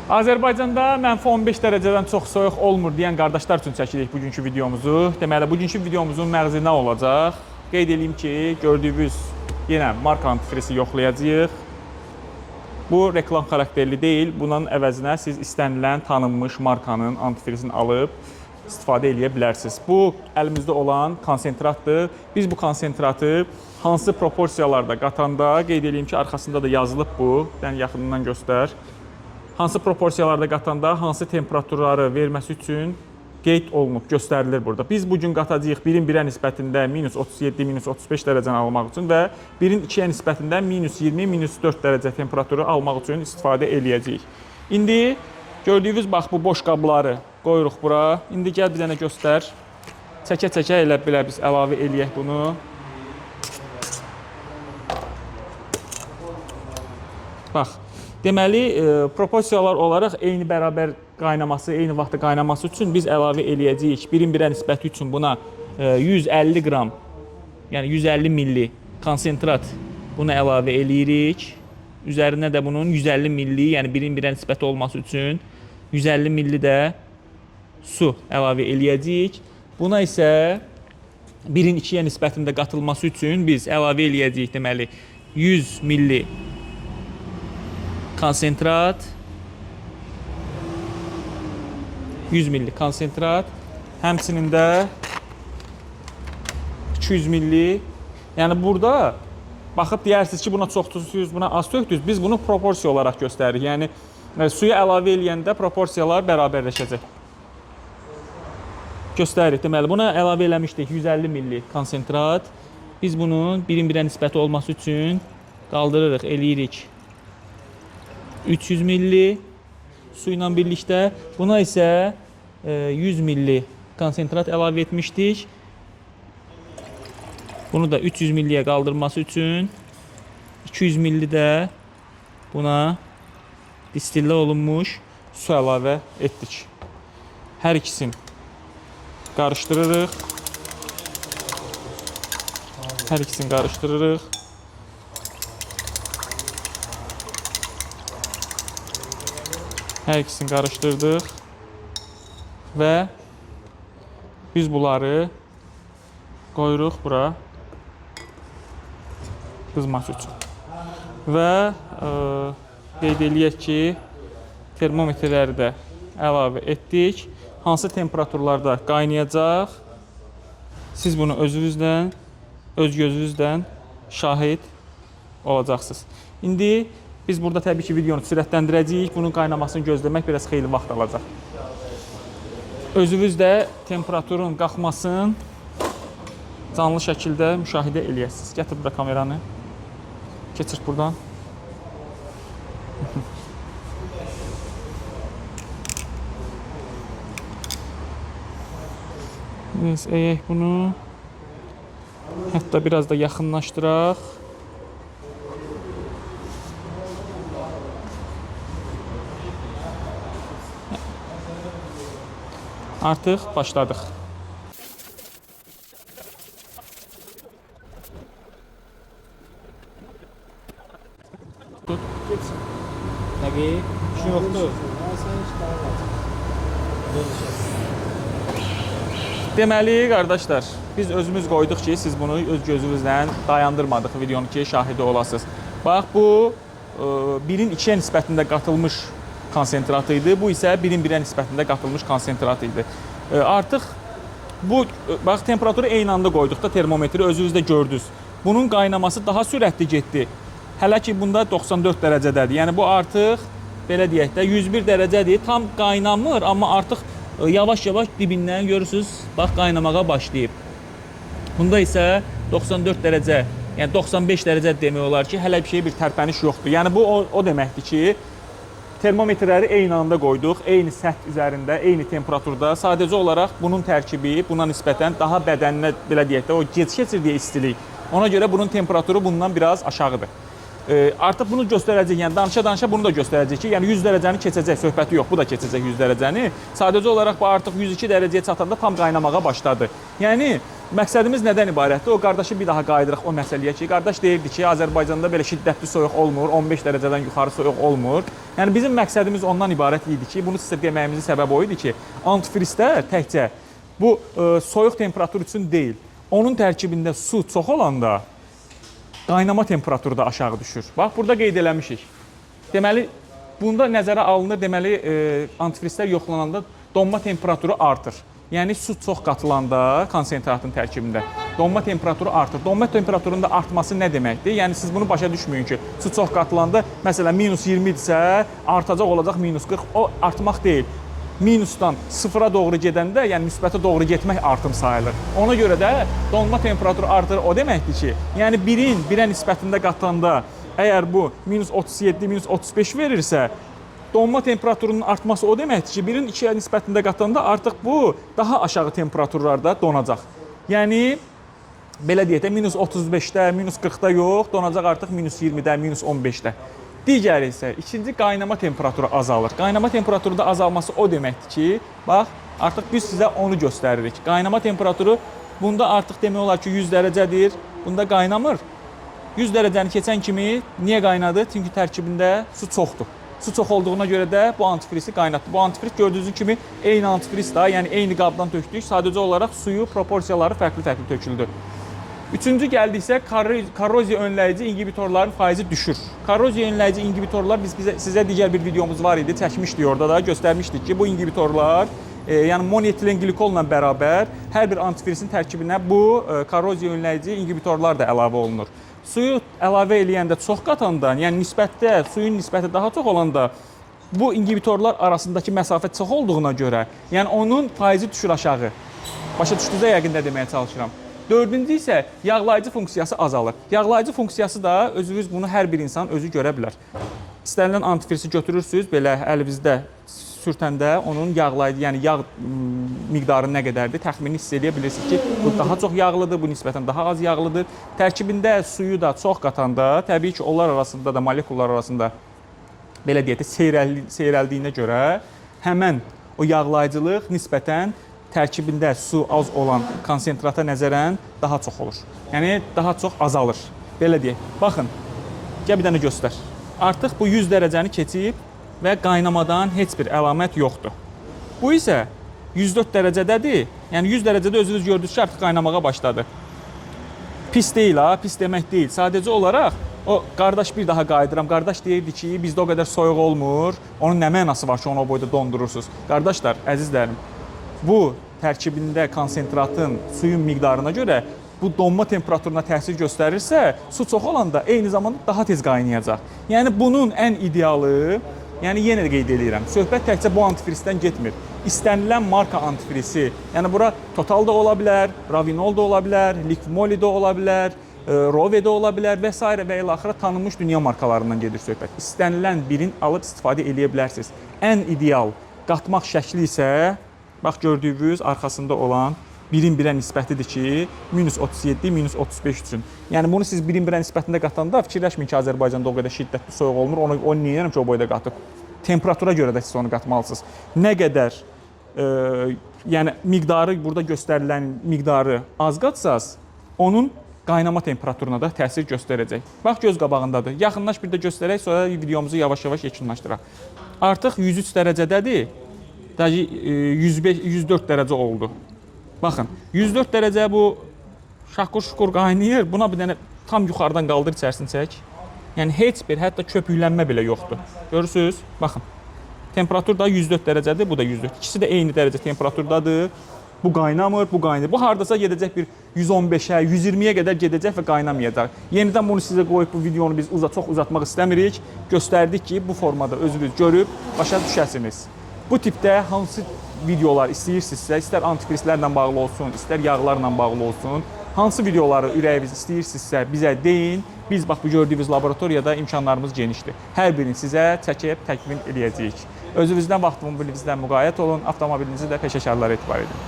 Azərbaycanda -15 dərəcədən çox soyuq olmur deyən qardaşlar üçün çəkirik bugünkü videomuzu. Deməli, bugünkü videomuzun məğzi nə olacaq? Qeyd edeyim ki, gördüyünüz yenə marka antifrisi yoxlayacağıq. Bu reklam xarakterli deyil. Bunun əvəzinə siz istənilən tanınmış markanın antifrisini alıb istifadə edə bilərsiniz. Bu əlimizdə olan konsentratdır. Biz bu konsentratı hansı proporsiyalarda qatanda, qeyd edeyim ki, arxasında da yazılıb bu. Yəni yaxından göstər. Hansı proporsiyalarda qatanda, hansı temperaturları verməsi üçün qeyd olunub, göstərilir burada. Biz bugün qatacağıq 1-in 1-ə nisbətində -37, -35 dərəcəni almaq üçün və 1-in 2-yə nisbətində -20, -4 dərəcə temperaturu almaq üçün istifadə eləyəcəyik. İndi gördüyünüz bax bu boş qabları qoyuruq bura. İndi gəl bir dənə göstər. Çəkə-çəkə elə belə biz əlavə eləyək bunu. Bax. Deməli, proporsiyalar olaraq eyni bərabər qaynaması, eyni vaxtda qaynaması üçün biz əlavə eləyəcəyik. 1-in 1-ə nisbəti üçün buna 150 qram, yəni 150 milli konsentrat bunu əlavə eləyirik. Üzərinə də bunun 150 milli, yəni 1-in 1-ə nisbəti olması üçün 150 milli də su əlavə eləyəcəyik. Buna isə 1-in 2-yə nisbətində qatılması üçün biz əlavə eləyəcəyik, deməli, 100 milli konsentrat, 100 milli konsentrat, həmçinin də 200 milli. Yəni burada baxıb deyərsiniz ki, buna çox tuzsuz, buna az tökdünüz. Biz bunu proporsiya olaraq göstəririk. Yəni suya əlavə eləyəndə proporsiyalar bərabərləşəcək. Göstəririk. Deməli, buna əlavə eləmişdik 150 milli konsentrat. Biz bunun 1-in 1-ə nisbəti olması üçün qaldırırıq, eləyirik 300 milli su ilə birlikdə. Buna isə 100 milli konsentrat əlavə etmişdik. Bunu da 300 milliyə qaldırması üçün 200 milli də buna distillə olunmuş su əlavə etdik. Hər ikisini qarışdırırıq. Hər ikisini qarışdırırıq. Hər ikisini qarışdırdıq və biz bunları qoyuruq bura qızması üçün. Və qeyd eləyək ki, termometrləri də əlavə etdik. Hansı temperaturlarda qaynayacaq, siz bunu özünüzdən, öz gözünüzdən şahid olacaqsınız. İndi biz burada təbii ki, videonu sürətləndirəcəyik. Bunun qaynamasını gözləmək biraz xeyli vaxt alacaq. Özünüz də temperaturun qalxmasını canlı şəkildə müşahidə eləyəsiniz. Gətir bura kameranı. Keçir buradan. Biz əyək bunu. Hətta biraz da yaxınlaşdıraq. Artıq başladıq. Tut. Nəqi? İşin yoxdur. Deməli, qardaşlar, biz özümüz qoyduq ki, siz bunu öz gözünüzlə dayandırmadıq videonu ki, şahidi olasınız. Bax, bu 1-in 2-yə nisbətində qatılmış konsentrat idi. Bu isə 1-in 1-ə nisbətində qatılmış konsentrat idi. Artıq bu bax temperaturu eyni anda qoyduqda termometri özünüz də gördünüz. Bunun qaynaması daha sürətli getdi. Hələ ki bunda 94 dərəcədədir. Yəni bu artıq belə deyək də 101 dərəcədir. Tam qaynamır, amma artıq yavaş-yavaş dibindən görürsüz, bax qaynamağa başlayıb. Bunda isə 94 dərəcə, yəni 95 dərəcə demək olar ki, hələ bir tərpəniş yoxdur. Yəni bu o deməkdir ki, termometrləri eyni anda qoyduq, eyni səth üzərində, eyni temperaturda. Sadəcə olaraq bunun tərkibi buna nisbətən daha bədəninə, belə deyək də, o keçirdiyi istilik. Ona görə bunun temperaturu bundan biraz aşağıdır. Artıq bunu göstərəcək, yəni danışa-danışa bunu da göstərəcək ki, yəni 100 dərəcəni keçəcək, söhbəti yox, bu da keçəcək 100 dərəcəni. Sadəcə olaraq bu artıq 102 dərəcəyə çatanda tam qaynamağa başladı. Yəni Məqsədimiz nədən ibarətdir? O qardaşı bir daha qayıdırıq o məsələyə ki, qardaş deyirdi ki, Azərbaycanda belə şiddətli soyuq olmur, 15 dərəcədən yuxarı soyuq olmur. Yəni bizim məqsədimiz ondan ibarət idi ki, bunu sizə deməyimizin səbəbi o idi ki, antifrizlər təkcə bu soyuq temperatur üçün deyil. Onun tərkibində su çox olanda qaynama temperaturu da aşağı düşür. Bax, burada qeyd eləmişik. Deməli, bunda nəzərə alınır, deməli, antifrizlər yoxlananda donma temperaturu artır. Yəni, su çox qatılanda konsentratın tərkibində donma temperaturu artır. Donma temperaturunun da artması nə deməkdir? Yəni, siz bunu başa düşməyin ki, su çox qatılanda, məsələn, minus 20 idisə, artacaq olacaq minus 40. O artmaq deyil. Minusdan sıfıra doğru gedəndə, yəni müsbətə doğru getmək artım sayılır. Ona görə də donma temperaturu artır o deməkdir ki, yəni birin birə nisbətində qatanda, əgər bu minus 37, minus 35 verirsə, donma temperaturunun artması o deməkdir ki, birin 2-yə nisbətində qatanda artıq bu daha aşağı temperaturlarda donacaq. Yəni, belə deyək də, minus 35-də, minus 40-da yox, donacaq artıq minus 20-də, minus 15-də. Digəri isə ikinci qaynama temperaturu azalır. Qaynama temperaturu da azalması o deməkdir ki, bax, artıq biz sizə onu göstəririk. Qaynama temperaturu bunda artıq demək olar ki, 100 dərəcədir, bunda qaynamır. 100 dərəcəni keçən kimi niyə qaynadı? Çünki tərkibində su çoxdur. Su çox olduğuna görə də bu antifrizi qaynatdı. Bu antifriz gördüyünüz kimi eyni antifriz da, yəni eyni qabdan tökdük. Sadəcə olaraq suyu proporsiyaları fərqli-fərqli töküldü. Üçüncü gəldiksə, korroziya önləyici inhibitorların faizi düşür. Korroziya önləyici inhibitorlar sizə digər bir videomuz var idi, çəkmişdik orada da, göstərmişdik ki, bu inhibitorlar, yəni monoetilen glikolla bərabər hər bir antifrizin tərkibinə bu korroziya önləyici inhibitorlar da əlavə olunur. Suyu əlavə eləyəndə çox qatanda, yəni nisbətdə, suyun nisbəti daha çox olanda bu inhibitorlar arasındakı məsafə çox olduğuna görə, yəni onun faizi düşür aşağı. Başa düşdünüzə yəqin də deməyə çalışıram. Dördüncü isə yağlayıcı funksiyası azalır. Yağlayıcı funksiyası da özünüz bunu hər bir insan özü görə bilər. İstənilən antifrizi götürürsünüz, belə əlinizdə sürtəndə onun yağlayıcı, yəni yağ miqdarı nə qədərdir, təxmini hiss edə bilirsiniz ki, bu daha çox yağlıdır, bu nisbətən daha az yağlıdır. Tərkibində suyu da çox qatanda, təbii ki, onlar arasında da, molekullar arasında belə deyək də seyrəldiyinə görə həmən o yağlayıcılıq nisbətən tərkibində su az olan konsentrata nəzərən daha çox olur. Yəni, daha çox azalır. Belə deyək. Baxın, gəl bir dənə göstər. Artıq bu 100 dərəcəni keçib və qaynamadan heç bir əlamət yoxdur. Bu isə 104 dərəcədədir. Yəni 100 dərəcədə özünüz gördünüz ki, artıq qaynamağa başladı. Pis deyil ha, pis demək deyil. Sadəcə olaraq o qardaş bir daha qayıdıram. Qardaş deyirdi ki, bizdə o qədər soyuq olmur. Onun nə mənası var ki, onu o boyda dondurursunuz? Qardaşlar, əzizlərim, bu tərkibində konsentratın suyun miqdarına görə bu donma temperaturuna təsir göstərirsə, su çox olanda eyni zamanda daha tez qaynayacaq. Yəni bunun ən idealı, yəni yenə də qeyd edirəm, söhbət təkcə bu antifrizdən getmir. İstənilən marka antifrizi, yəni bura Total da ola bilər, Ravinol da ola bilər, Liqmoli da ola bilər, Rove də ola bilər və s. və ilə axıra tanınmış dünya markalarından gedir söhbət. İstənilən birini alıb istifadə edə bilərsiniz. Ən ideal qatmaq şəkli isə bax gördüyünüz arxasında olan birin birə nisbətidir ki, minus 37, minus 35 üçün. Yəni bunu siz birin birə nisbətində qatanda fikirləşməyin ki, Azərbaycanda o qədər şiddətli soyuq olmur, onu niyə ki, o boyda qatıb? Temperatura görə də siz onu qatmalısınız. Nə qədər yəni miqdarı, burada göstərilən miqdarı az qatsaz, onun qaynama temperaturuna da təsir göstərəcək. Bax, göz qabağındadır. Yaxınlaş bir də göstərək, sonra videomuzu yavaş-yavaş yekunlaşdıraq. Artıq 103 dərəcədədir. 104 dərəcə oldu. Baxın, 104 dərəcə bu şaqqur-şuqur qaynayır. Buna bir dənə tam yuxarıdan qaldır içərisini çək. Yəni heç bir, hətta köpüklənmə belə yoxdur. Görürsünüz? Baxın. Temperatur da 104 dərəcədir, bu da 104. İkisi də eyni dərəcə temperaturdadır. Bu qaynamır, bu qaynayır. Bu hardasa gedəcək bir 115-ə, 120-yə qədər gedəcək və qaynamayacaq. Yenidən bunu sizə qoyub bu videonu biz çox uzatmaq istəmirik. Göstərdik ki, bu formada özünüz görüb başa düşəsiniz. Bu tipdə hansı videolar istəyirsinizsə, istər antifrizlərlə bağlı olsun, istər yağlarla bağlı olsun, hansı videoları ürəyiniz istəyirsinizsə bizə deyin. Biz bax bu gördüyünüz laboratoriyada imkanlarımız genişdir. Hər birini sizə çəkib təqdim edəcəyik. Özünüzdən vaxtımın bilinizdən müğayət olun, avtomobilinizi də peşəkarlara etibar edin.